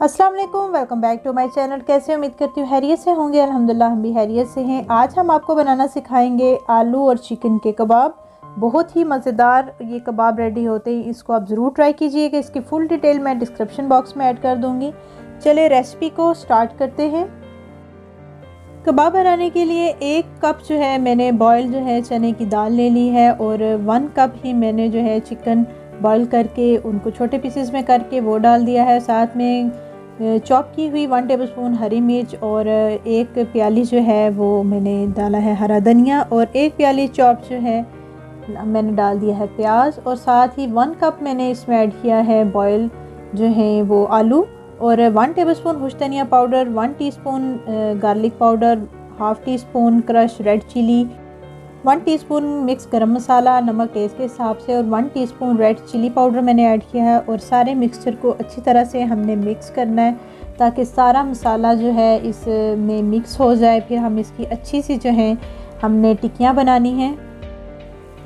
अस्सलाम वालेकुम, welcome back to my channel. कैसे उम्मीद करती हूँ हैरियत से होंगे। अल्हम्दुलिल्लाह हम भी हैरियत से हैं। आज हम आपको बनाना सिखाएंगे आलू और चिकन के कबाब। बहुत ही मज़ेदार ये कबाब रेडी होते हैं, इसको आप ज़रूर ट्राई कीजिएगा। इसकी फुल डिटेल मैं डिस्क्रिप्शन बॉक्स में ऐड कर दूँगी। चलिए रेसिपी को स्टार्ट करते हैं। कबाब बनाने के लिए 1 कप जो है मैंने बॉयल जो है चने की दाल ले ली है और 1 कप ही मैंने जो है चिकन बॉयल करके उनको छोटे पीसेस में करके वो डाल दिया है। साथ में चॉप की हुई 1 टेबलस्पून हरी मिर्च और 1 प्याली जो है वो मैंने डाला है हरा धनिया और 1 प्याली चॉप जो है मैंने डाल दिया है प्याज और साथ ही 1 कप मैंने इसमें ऐड किया है बॉयल जो है वो आलू और 1 टेबलस्पून खुश धनिया powder, 1 teaspoon garlic powder, half teaspoon crush red chilli, 1 teaspoon mix garam masala, नमक टेस्ट के हिसाब से और 1 टीस्पून रेड चिली पाउडर मैंने ऐड किया है और सारे मिक्सचर को अच्छी तरह से हमने मिक्स करना है ताकि सारा मसाला जो है इसमें मिक्स हो जाए। फिर हम इसकी अच्छी सी जो है हमने टिक्कियाँ बनानी हैं।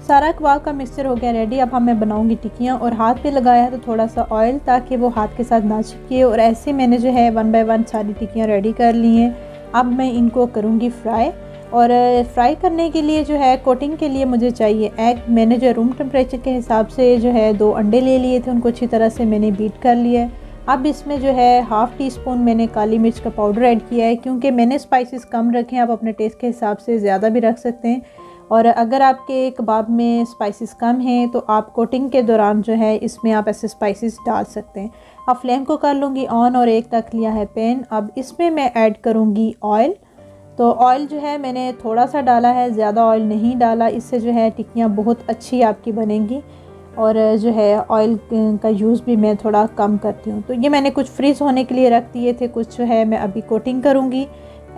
सारा कबाब का मिक्सचर हो गया रेडी। अब मैं बनाऊंगी टिक्कियाँ और हाथ पे लगाया है तो थोड़ा सा ऑयल ताकि वो हाथ के साथ ना चिपके और ऐसे मैंने जो है 1 बाय 1 सारी टिक्कियाँ रेडी कर ली हैं। अब मैं इनको करूँगी फ्राई और फ्राई करने के लिए जो है कोटिंग के लिए मुझे चाहिए एग। मैंने जो रूम टेम्परेचर के हिसाब से जो है 2 अंडे ले लिए थे, उनको अच्छी तरह से मैंने बीट कर लिया है। अब इसमें जो है हाफ़ टी स्पून मैंने काली मिर्च का पाउडर ऐड किया है क्योंकि मैंने स्पाइसेस कम रखे हैं। आप अपने टेस्ट के हिसाब से ज़्यादा भी रख सकते हैं और अगर आपके कबाब में स्पाइसेस कम हैं तो आप कोटिंग के दौरान जो है इसमें आप ऐसे स्पाइसेस डाल सकते हैं। अब फ्लेम को कर लूँगी ऑन और 1 तक लिया है पैन। अब इसमें मैं ऐड करूँगी ऑयल। तो ऑयल जो है मैंने थोड़ा सा डाला है, ज़्यादा ऑयल नहीं डाला। इससे जो है टिक्कियाँ बहुत अच्छी आपकी बनेंगी और जो है ऑयल का यूज़ भी मैं थोड़ा कम करती हूँ। तो ये मैंने कुछ फ्रीज़ होने के लिए रख दिए थे, कुछ जो है मैं अभी कोटिंग करूँगी।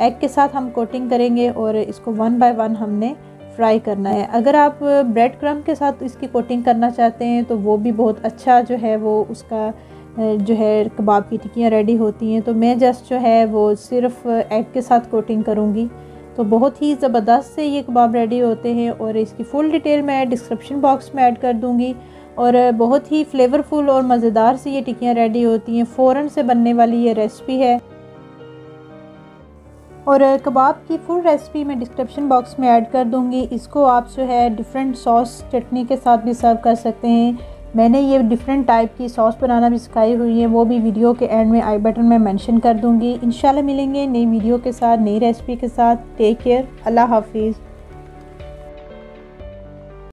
एग के साथ हम कोटिंग करेंगे और इसको 1 बाय 1 हमने फ्राई करना है। अगर आप ब्रेड क्रम्ब के साथ इसकी कोटिंग करना चाहते हैं तो वो भी बहुत अच्छा जो है वो उसका जो है कबाब की टिक्कियाँ रेडी होती हैं। तो मैं जस्ट जो है वो सिर्फ एग के साथ कोटिंग करूँगी। तो बहुत ही ज़बरदस्त से ये कबाब रेडी होते हैं और इसकी फुल डिटेल मैं डिस्क्रिप्शन बॉक्स में ऐड कर दूँगी। और बहुत ही फ्लेवरफुल और मज़ेदार से ये टिक्कियाँ रेडी होती हैं। फ़ौरन से बनने वाली ये रेसिपी है और कबाब की फुल रेसिपी मैं डिस्क्रिप्शन बॉक्स में ऐड कर दूँगी। इसको आप जो है डिफरेंट सॉस चटनी के साथ भी सर्व कर सकते हैं। मैंने ये डिफरेंट टाइप की सॉस बनाना भी सिखाई हुई है, वो भी वीडियो के एंड में आई बटन में मेंशन कर दूँगी। इंशाल्लाह मिलेंगे नई वीडियो के साथ, नई रेसिपी के साथ। टेक केयर, अल्लाह हाफिज़।